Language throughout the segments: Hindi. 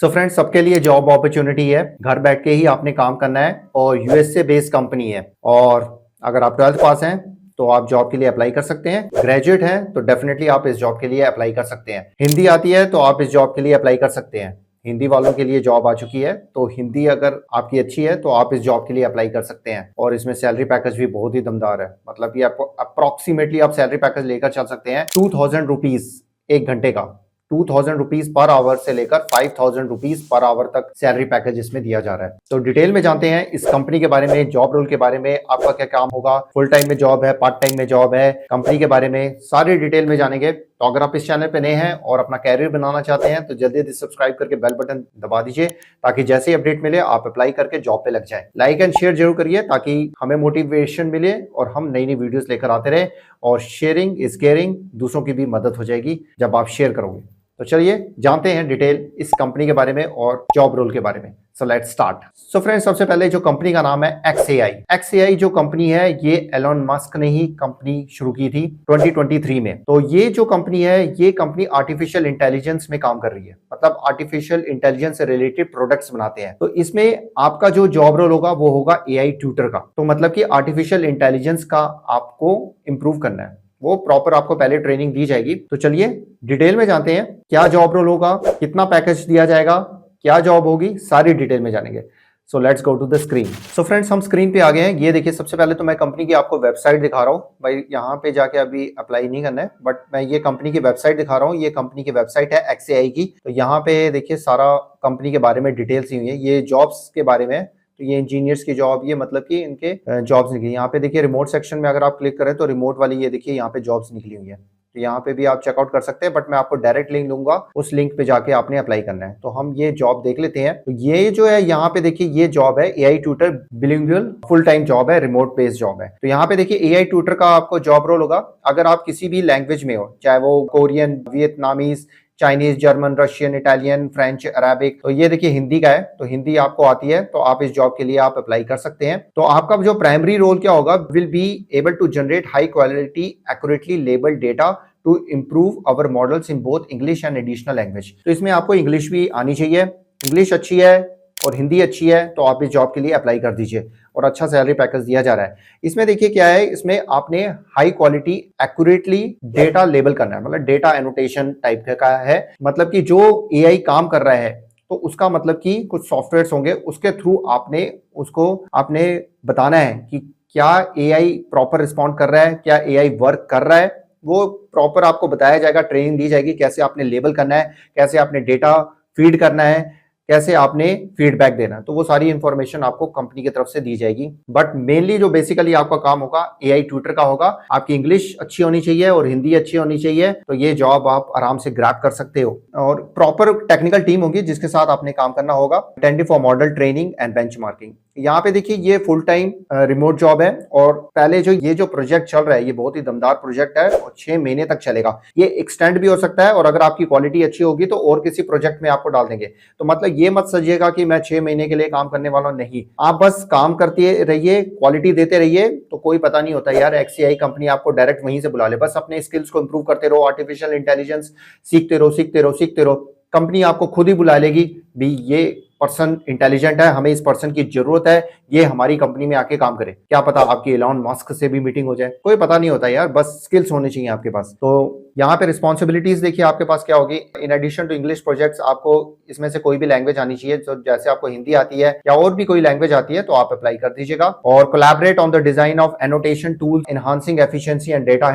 सो फ्रेंड्स, सबके लिए जॉब अपॉर्चुनिटी है। घर बैठ के ही आपने काम करना है और यूएसए बेस्ड कंपनी है। और अगर आप 12th पास हैं तो आप जॉब के लिए अप्लाई कर सकते हैं। ग्रेजुएट हैं तो डेफिनेटली आप इस जॉब के लिए अप्लाई कर सकते हैं। हिंदी आती है तो आप इस जॉब के लिए अप्लाई कर सकते हैं। हिंदी वालों के लिए जॉब आ चुकी है, तो हिंदी अगर आपकी अच्छी है तो आप इस जॉब के लिए अप्लाई कर सकते हैं। और इसमें सैलरी पैकेज भी बहुत ही दमदार है। मतलब कि आपको अप्रोक्सीमेटली आप सैलरी पैकेज लेकर चल सकते हैं 2000 रुपीज एक घंटे का। 2000 रुपीज पर आवर से लेकर 5000 रुपीज पर आवर तक सैलरी पैकेज इसमें दिया जा रहा है। तो डिटेल में जानते हैं इस कंपनी के बारे में, जॉब रोल के बारे में, आपका क्या काम होगा, फुल टाइम में जॉब है, पार्ट टाइम में जॉब है, कंपनी के बारे में सारी डिटेल में जानेंगे। तो अगर आप इस चैनल पे नए हैं और अपना कैरियर बनाना चाहते हैं तो जल्दी जल्दी सब्सक्राइब करके बेल बटन दबा दीजिए, ताकि जैसे ही अपडेट मिले आप अप्लाई करके जॉब पे लग जाए। लाइक एंड शेयर जरूर करिए ताकि हमें मोटिवेशन मिले और हम नई नई वीडियोस लेकर आते रहे। और शेयरिंग इज केयरिंग, दूसरों की भी मदद हो जाएगी जब आप शेयर करोगे। तो चलिए जानते हैं डिटेल इस कंपनी के बारे में और जॉब रोल के बारे में। So let's start. So friends, सबसे पहले जो कंपनी का नाम है XAI। XAI जो कंपनी है ये एलोन मस्क ने ही कंपनी शुरू की थी 2023 में। तो ये जो कंपनी है ये कंपनी आर्टिफिशियल इंटेलिजेंस में काम कर रही है। मतलब आर्टिफिशियल इंटेलिजेंस से रिलेटेड प्रोडक्ट्स बनाते हैं। तो इसमें आपका जो जॉब रोल होगा वो होगा AI ट्यूटर का। तो मतलब कि आर्टिफिशियल इंटेलिजेंस का आपको इंप्रूव करना है, वो प्रॉपर आपको पहले ट्रेनिंग दी जाएगी। तो चलिए डिटेल में जानते हैं क्या जॉब रोल होगा, कितना पैकेज दिया जाएगा, क्या जॉब होगी, सारी डिटेल में जानेंगे। So let's go to the screen. So friends, हम स्क्रीन पे आ गए हैं। ये देखिए, सबसे पहले तो मैं कंपनी की आपको वेबसाइट दिखा रहा हूँ। भाई यहाँ पे जाके अभी अप्लाई नहीं करना है, बट मैं ये कंपनी की वेबसाइट दिखा रहा हूँ। ये कंपनी की वेबसाइट है XAI की। तो यहाँ पे देखिए सारा कंपनी के बारे में डिटेल्स हुई है। ये जॉब्स के बारे में, तो ये इंजीनियर्स की जॉब, ये मतलब कि इनके जॉब्स निकली। यहाँ पे देखिए रिमोट सेक्शन में अगर आप क्लिक करें तो रिमोट वाली ये देखिए यहाँ पे जॉब्स निकली हुई है। तो यहाँ पे भी आप चेकआउट कर सकते हैं, बट मैं आपको डायरेक्ट लिंक दूंगा, उस लिंक पे जाके आपने अप्लाई करना है। तो हम ये जॉब देख लेते हैं। तो ये जो है यहाँ पे देखिए ये जॉब है AI tutor bilingual full time job है, रिमोट बेस्ड जॉब है। तो यहाँ पे देखिए AI ट्यूटर का आपको जॉब रोल होगा। अगर आप किसी भी लैंग्वेज में हो, चाहे वो Korean, Vietnamese, Chinese, German, Russian, Italian, French, Arabic, तो ये देखिए हिंदी का है। तो हिंदी आपको आती है तो आप इस जॉब के लिए आप अप्लाई कर सकते हैं। तो आपका जो प्राइमरी रोल क्या होगा, will be able to generate high quality accurately labelled data to improve our models in both English and additional language. तो इसमें आपको इंग्लिश भी आनी चाहिए, इंग्लिश अच्छी है और हिंदी अच्छी है तो आप इस जॉब के लिए अप्लाई कर दीजिए। और अच्छा सैलरी पैकेज दिया जा रहा है। इसमें देखिए क्या है, इसमें आपने high quality accurately data label करना है। मतलब डेटा एनोटेशन टाइप का है। मतलब कि जो AI काम कर रहा है तो उसका मतलब कि कुछ सॉफ्टवेयर्स होंगे, उसके थ्रू आपने बताना है कि क्या AI प्रॉपर रिस्पॉन्ड कर रहा है, क्या AI वर्क कर रहा है। वो प्रॉपर आपको बताया जाएगा, ट्रेनिंग दी जाएगी कैसे आपने लेबल करना है, कैसे आपने डेटा फीड करना है, कैसे आपने फीडबैक देना है। तो वो सारी इंफॉर्मेशन आपको कंपनी की तरफ से दी जाएगी। बट मेनली जो बेसिकली आपका काम होगा AI ट्यूटर का होगा। आपकी इंग्लिश अच्छी होनी चाहिए और हिंदी अच्छी होनी चाहिए, तो ये जॉब आप आराम से ग्रैब कर सकते हो। और प्रॉपर टेक्निकल टीम होगी जिसके साथ आपने काम करना होगा। Attending for model training and benchmarking. यहाँ पे देखिए ये फुल टाइम रिमोट जॉब है। और पहले ये जो प्रोजेक्ट चल रहा है ये बहुत ही दमदार प्रोजेक्ट है और 6 महीने तक चलेगा। ये एक्सटेंड भी हो सकता है और अगर आपकी क्वालिटी अच्छी होगी तो और किसी प्रोजेक्ट में आपको डाल देंगे। तो मतलब ये मत समझिएगा कि मैं 6 महीने के लिए काम करने वाला हूं, नहीं। आप बस काम करते रहिए, क्वालिटी देते रहिए, तो कोई पता नहीं होता यार, XAI कंपनी आपको डायरेक्ट वहीं से बुला ले। बस अपने स्किल्स को इंप्रूव करते रहो, आर्टिफिशियल इंटेलिजेंस सीखते रहो, सीखते रहो, सीखते रहो। कंपनी आपको खुद ही बुला लेगी, भी ये पर्सन इंटेलिजेंट है, हमें इस पर्सन की जरूरत है, ये हमारी कंपनी में आके काम करे। क्या पता आपकी एलोन मस्क से भी मीटिंग हो जाए, कोई पता नहीं होता यार, बस स्किल्स होने चाहिए आपके पास। तो यहाँ पे रिस्पॉन्सिबिलिटीज देखिए आपके पास क्या होगी। In addition to English projects, आपको इसमें से कोई भी लैंग्वेज आनी चाहिए। तो जैसे आपको हिंदी आती है या और भी कोई लैंग्वेज आती है तो आप अप्लाई कर दीजिएगा। और collaborate on the design of annotation tools enhancing efficiency and data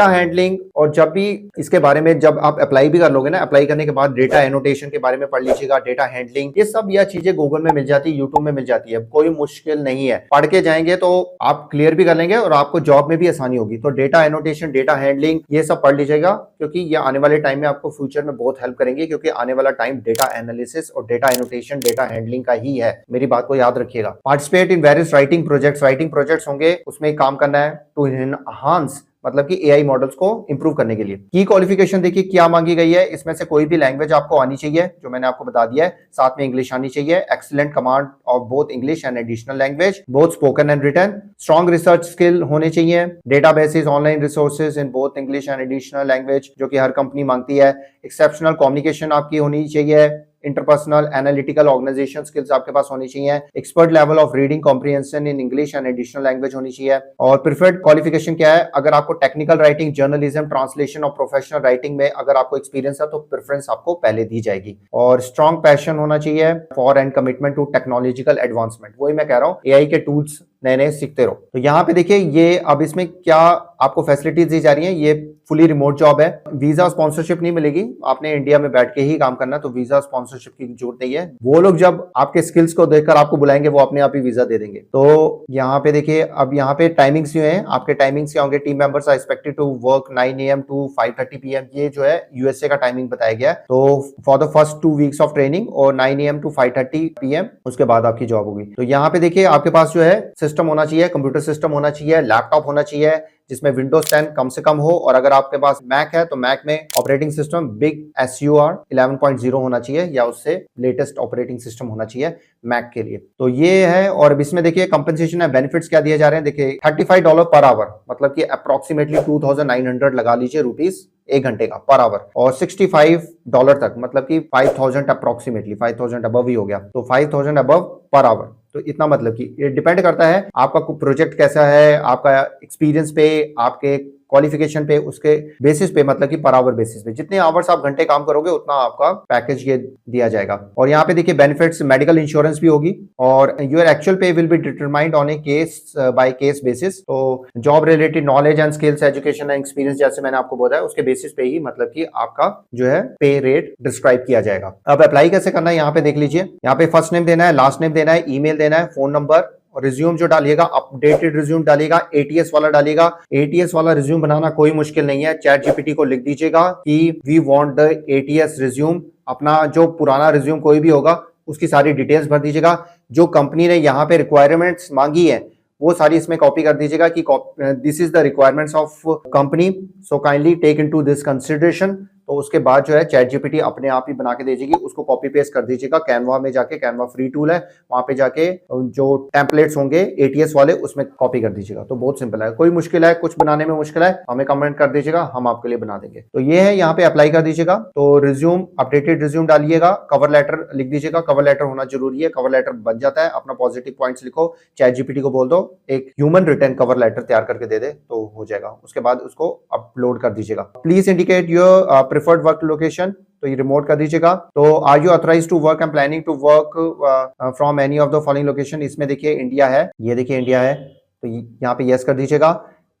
handling. और जब भी इसके बारे में जब आप अप्लाई भी कर लोगे ना, अप्लाई करने के बाद डेटा एनोटेशन के बारे में पढ़ लीजिएगा, डेटा हैंडलिंग, ये सब यह चीजें गूगल में मिल जाती है, यूट्यूब में मिल जाती है, कोई मुश्किल नहीं है। पढ़ के जाएंगे तो आप क्लियर भी कर लेंगे और आपको जॉब में भी आसानी होगी। तो डेटा एनोटेशन, डेटा हैंडलिंग, ये सब पढ़ लीजिएगा, क्योंकि ये आने वाले टाइम में आपको फ्यूचर में बहुत हेल्प करेंगे। क्योंकि आने वाला टाइम डेटा एनालिसिस और डेटा एनोटेशन, डेटा हैंडलिंग का ही है। मेरी बात को याद रखिएगा। Participate in various writing projects होंगे, उसमें काम करना है टू एनहांस, मतलब कि AI मॉडल्स को इंप्रूव करने के लिए। की क्वालिफिकेशन देखिए क्या मांगी गई है। इसमें से कोई भी लैंग्वेज आपको आनी चाहिए, जो मैंने आपको बता दिया है। साथ में इंग्लिश आनी चाहिए, excellent command of both English and additional language, both spoken and written. Strong research skill होने चाहिए, databases, online resources in both English and additional language, जो कि हर कंपनी मांगती है। एक्सेप्शनल कम्युनिकेशन आपकी होनी चाहिए, इंटरपर्सनल एनालिटिकल ऑर्गेनाइजेशन स्किल्स आपके पास होनी चाहिए, expert level of reading comprehension in English and additional language होनी चाहिए। और प्रिफर्ड क्वालिफिकेशन क्या है, अगर आपको टेक्निकल राइटिंग, जर्नलिज्म, ट्रांसलेशन और प्रोफेशनल राइटिंग में अगर आपको एक्सपीरियंस है तो प्रेफरेंस आपको पहले दी जाएगी। और स्ट्रॉन्ग पैशन होना चाहिए for and commitment to technological advancement. वही मैं कह रहा हूँ, एआई के टूल्स नए नए सीखते रहो। तो यहाँ पे देखिए ये अब इसमें क्या आपको फैसिलिटीज दी जा रही हैं, ये फुली रिमोट जॉब है, वीजा स्पॉन्सरशिप नहीं मिलेगी, आपने इंडिया में बैठ के ही काम करना, तो वीजा स्पॉन्सरशिप की जरूरत नहीं है। वो लोग जब आपके स्किल्स को देखकर आपको बुलाएंगे वो अपने आप ही वीजा दे देंगे। तो यहाँ पे देखिए अब यहाँ पे टाइमिंग्स जो हैं आपके टाइमिंग्स क्या होंगे, team members are expected to work 9 AM to 5:30 PM, ये जो है यूएसए का टाइमिंग बताया गया है। तो for the first 2 weeks of training और 9 AM to 5:30 PM उसके बाद आपकी जॉब होगी। तो यहाँ पे देखिए आपके पास जो है सिस्टम होना चाहिए, कंप्यूटर सिस्टम होना चाहिए, लैपटॉप होना चाहिए जिसमें विंडोज 10 कम से कम हो, और अगर आपके पास मैक है तो मैक में ऑपरेटिंग सिस्टम बिग SUR 11.0 होना चाहिए या उससे लेटेस्ट ऑपरेटिंग सिस्टम होना चाहिए मैक के लिए। तो ये है। और इसमें देखिए कंपनसेशन है, बेनिफिट्स क्या दिए जा रहे हैं, देखिए $35 पर आवर, मतलब कि अप्रोक्सीमेटली 2,900 लगा लीजिए रुपीस 1 घंटे का पर आवर, और $65 तक मतलब कि 5,000 अप्रोक्सीमेटली 5,000 अबव ही हो गया, तो 5,000 अबव पर आवर। तो इतना मतलब कि ये डिपेंड करता है आपका प्रोजेक्ट कैसा है, आपका एक्सपीरियंस पे, आपके क्वालिफिकेशन पे, उसके बेसिस पे, मतलब कि पर आवर बेसिस पे जितने आवर्स आप घंटे काम करोगे उतना आपका पैकेज ये दिया जाएगा। और यहाँ पे देखिए बेनिफिट्स, मेडिकल इंश्योरेंस भी होगी, और your actual pay will be determined on a case by case basis. तो job related knowledge and skills, education and experience जैसे मैंने आपको बताया उसके बेसिस पे ही मतलब कि आपका जो है पे रेट डिस्क्राइब किया जाएगा। अब अप्लाई कैसे करना है यहाँ पे देख लीजिए, यहाँ पे फर्स्ट नेम देना है, लास्ट नेम देना है, ईमेल देना है, फोन नंबर, और रिज्यूम जो डालिएगा अपडेटेड रिज्यूम डालिएगा, ATS वाला डालिएगा। ATS वाला रिज्यूम बनाना कोई मुश्किल नहीं है, चैट जीपीटी को लिख दीजिएगा कि we want the ATS resume, अपना जो पुराना रिज्यूम कोई भी होगा उसकी सारी डिटेल्स भर दीजिएगा, जो कंपनी ने यहाँ पे रिक्वायरमेंट्स मांगी है वो सारी इसमें कॉपी कर दीजिएगा कि this is the requirements of company, so kindly take into this consideration. तो उसके बाद जो है चैट जीपीटी अपने आप ही बना के दे देगी, उसको कॉपी पेस्ट कर दीजिएगा कैनवा में जाके, कैनवा फ्री टूल है, वहां पे जाके जो टेम्पलेट्स होंगे ATS वाले उसमें कॉपी कर दीजिएगा। तो बहुत सिंपल है, कोई मुश्किल है, कुछ बनाने में मुश्किल है हमें कमेंट कर दीजिएगा, हम आपके लिए बना देंगे। तो ये है, यहाँ पे अप्लाई कर दीजिएगा। तो रिज्यूम, अपडेटेड रिज्यूम डालिएगा, कवर लेटर लिख दीजिएगा, कवर लेटर होना जरूरी है, कवर लेटर बन जाता है, अपना पॉजिटिव पॉइंट्स लिखो, चैट जीपीटी को बोल दो एक ह्यूमन रिटन कवर लेटर तैयार करके दे दे तो हो जाएगा। उसके बाद उसको अपलोड कर दीजिएगा। Please indicate your preferred work location, तो ये रिमोट कर दीजिएगा। तो are you authorize to work and planning to work from any of the following location, इसमें देखिए इंडिया है, ये देखिए इंडिया है, तो यहाँ पे यस कर दीजिएगा।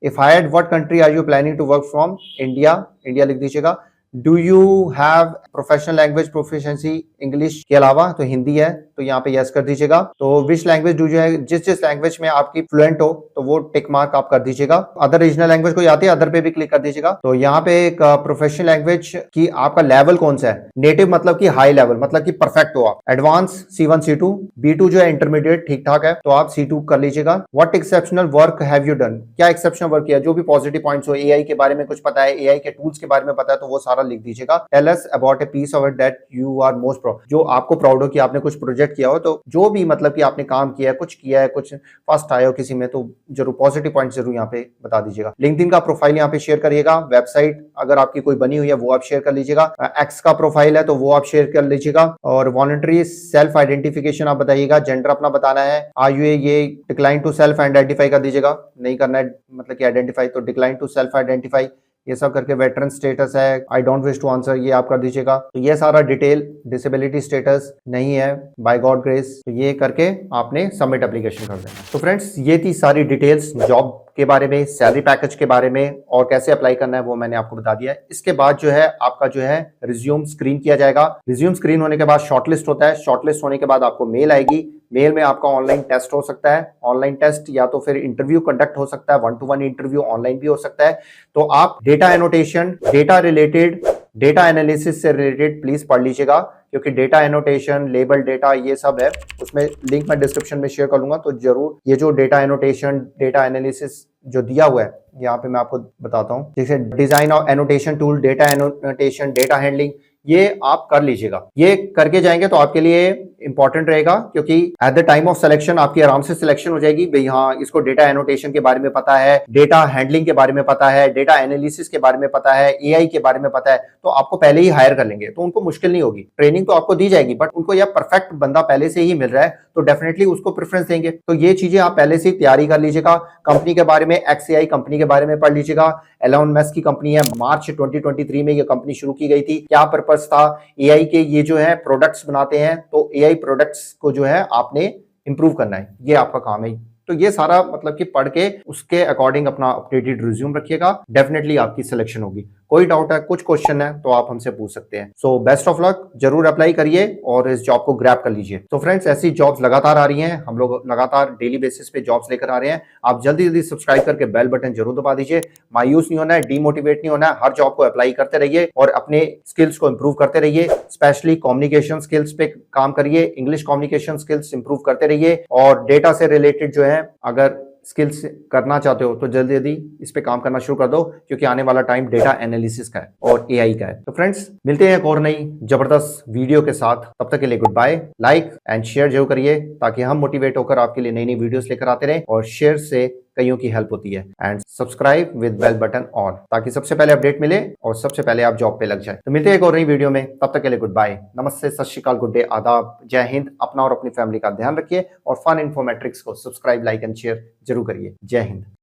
If hired what country are you planning to work from, India, India लिख दीजिएगा। Do you have professional language proficiency English के अलावा, तो हिंदी है, तो यहाँ पे यस कर दीजिएगा। तो विच लैंग्वेज डू यू है, जिस जिस लैंग्वेज में आपकी फ्लुएंट हो तो वो टिक मार्क आप कर दीजिएगा। अदर रीजनल लैंग्वेज कोई आती है, अदर पे भी क्लिक कर दीजिएगा। तो यहाँ पे एक प्रोफेशनल लैंग्वेज की आपका लेवल कौन सा है, नेटिव मतलब कि हाई लेवल, मतलब कि परफेक्ट हो आप, एडवांस C1 C2, B2 जो है इंटरमीडिएट ठीक ठाक है तो आप C2 कर लीजिएगा। What exceptional work have you done, क्या एक्सेप्शनल वर्क किया, जो भी पॉजिटिव पॉइंट्स हो, AI के बारे में कुछ पता है, AI के टूल्स के बारे में पता है तो वो सारा लिख दीजिएगा। Tell us about a piece of it that you are most proud, जो आपको प्राउड हो कि आपने कुछ प्रोजेक्ट किया हो, तो जो भी मतलब कि आपने काम किया है, कुछ किया है, कुछ फर्स्ट आए हो किसी में, तो जरूर पॉजिटिव पॉइंट जरूर यहाँ पे बता दीजिएगा। लिंक्डइन का प्रोफाइल यहाँ पे शेयर करिएगा, वेबसाइट अगर आपकी कोई बनी हुई है वो आप शेयर कर लीजिएगा, एक्स का प्रोफाइल है तो वो आप शेयर कर लीजिएगा, और वॉलंटरी सेल्फ आइडेंटिफिकेशन आप बताइएगा, जेंडर अपना बताना है, आर यू ये डिक्लाइन टू सेल्फ आइडेंटिफाई कर दीजिएगा, नहीं करना है मतलब कि आइडेंटिफाई, तो डिक्लाइन टू सेल्फ आइडेंटिफाई ये सब करके। वेटरन स्टेटस है, I don't wish to answer, ये आप कर दीजिएगा। तो ये सारा डिटेल, डिसेबिलिटी स्टेटस नहीं है बाय गॉड ग्रेस, तो ये करके आपने सबमिट एप्लीकेशन कर देना। तो फ्रेंड्स ये थी सारी डिटेल्स जॉब के बारे में, सैलरी पैकेज के बारे में, और कैसे अप्लाई करना है वो मैंने आपको बता दिया है। इसके बाद जो है आपका जो है रिज्यूम स्क्रीन किया जाएगा। रिज्यूम स्क्रीन होने के बाद शॉर्टलिस्ट होता है, शॉर्टलिस्ट होने के बाद आपको मेल आएगी, मेल में आपका ऑनलाइन टेस्ट हो सकता है, ऑनलाइन टेस्ट या तो फिर इंटरव्यू कंडक्ट हो सकता है, 1-to-1 इंटरव्यू ऑनलाइन भी हो सकता है। तो आप data annotation, data related, data analysis से रिलेटेड प्लीज पढ़ लीजिएगा, क्योंकि डेटा एनोटेशन, लेबल डेटा ये सब है, उसमें लिंक मैं डिस्क्रिप्शन में शेयर कर लूंगा, तो जरूर ये जो डेटा एनोटेशन, डेटा एनालिसिस जो दिया हुआ है यहाँ पे मैं आपको बताता हूँ, जैसे design of annotation tool, data annotation, data handling, ये आप कर लीजिएगा। ये करके जाएंगे तो आपके लिए इंपॉर्टेंट रहेगा, क्योंकि at the time of selection आपकी आराम से सिलेक्शन हो जाएगी। भाई हाँ, इसको डेटा एनोटेशन के बारे में पता है, डेटा हैंडलिंग के बारे में पता है, डेटा एनालिसिस के बारे में पता है, एआई के बारे में पता है, तो आपको पहले ही हायर कर लेंगे, तो उनको मुश्किल नहीं होगी। ट्रेनिंग तो आपको दी जाएगी, बट उनको यह परफेक्ट बंदा पहले से ही मिल रहा है, तो डेफिनेटली उसको प्रेफरेंस देंगे। तो ये चीजें आप पहले से तैयारी कर लीजिएगा। कंपनी के बारे में, XAI कंपनी के बारे में पढ़ लीजिएगा। एलोन मस्क की कंपनी है, मार्च 2023 में ये कंपनी शुरू की गई थी। क्या पर्पस था? एआई के ये जो है प्रोडक्ट्स बनाते हैं, तो एआई प्रोडक्ट्स को जो है आपने इंप्रूव करना है, ये आपका काम है। तो ये सारा मतलब कि पढ़ के उसके अकॉर्डिंग अपना अपडेटेड रिज्यूम रखिएगा, डेफिनेटली आपकी सिलेक्शन होगी। कोई डाउट है, कुछ क्वेश्चन है, तो आप हमसे पूछ सकते हैं। सो बेस्ट ऑफ लक, जरूर अप्लाई करिए और इस जॉब को ग्रैब कर लीजिए। तो फ्रेंड्स, ऐसी जॉब्स लगातार आ रही हैं, हम लोग लगातार डेली बेसिस पे जॉब्स लेकर आ रहे हैं। आप जल्दी जल्दी सब्सक्राइब करके बेल बटन जरूर दबा दीजिए। मायूस नहीं होना है, डीमोटिवेट नहीं होना है, हर जॉब को अप्लाई करते रहिए और अपने स्किल्स को इंप्रूव करते रहिए। स्पेशली कम्युनिकेशन स्किल्स पे काम करिए, इंग्लिश कम्युनिकेशन स्किल्स इंप्रूव करते रहिए। और डेटा से रिलेटेड जो है अगर स्किल्स करना चाहते हो तो जल्दी जल्दी इस पे काम करना शुरू कर दो, क्योंकि आने वाला टाइम डेटा एनालिसिस का है और एआई का है। तो फ्रेंड्स, मिलते हैं एक और नई जबरदस्त वीडियो के साथ, तब तक के लिए goodbye. Like and share जरूर करिए, ताकि हम मोटिवेट होकर आपके लिए नई नई वीडियोस लेकर आते रहें, और शेयर से कईयों की हेल्प होती है। And subscribe with bell button on, ताकि सबसे पहले अपडेट मिले और सबसे पहले आप जॉब पे लग जाए। तो मिलते हैं एक और नई वीडियो में, तब तक के लिए गुड बाय, नमस्ते, सत श्री अकाल, गुड डे, आदाब, जय हिंद। अपना और अपनी फैमिली का ध्यान रखिए और फन इन्फॉर्मेट्रिक्स को सब्सक्राइब, लाइक एंड शेयर जरूर करिए। जय हिंद।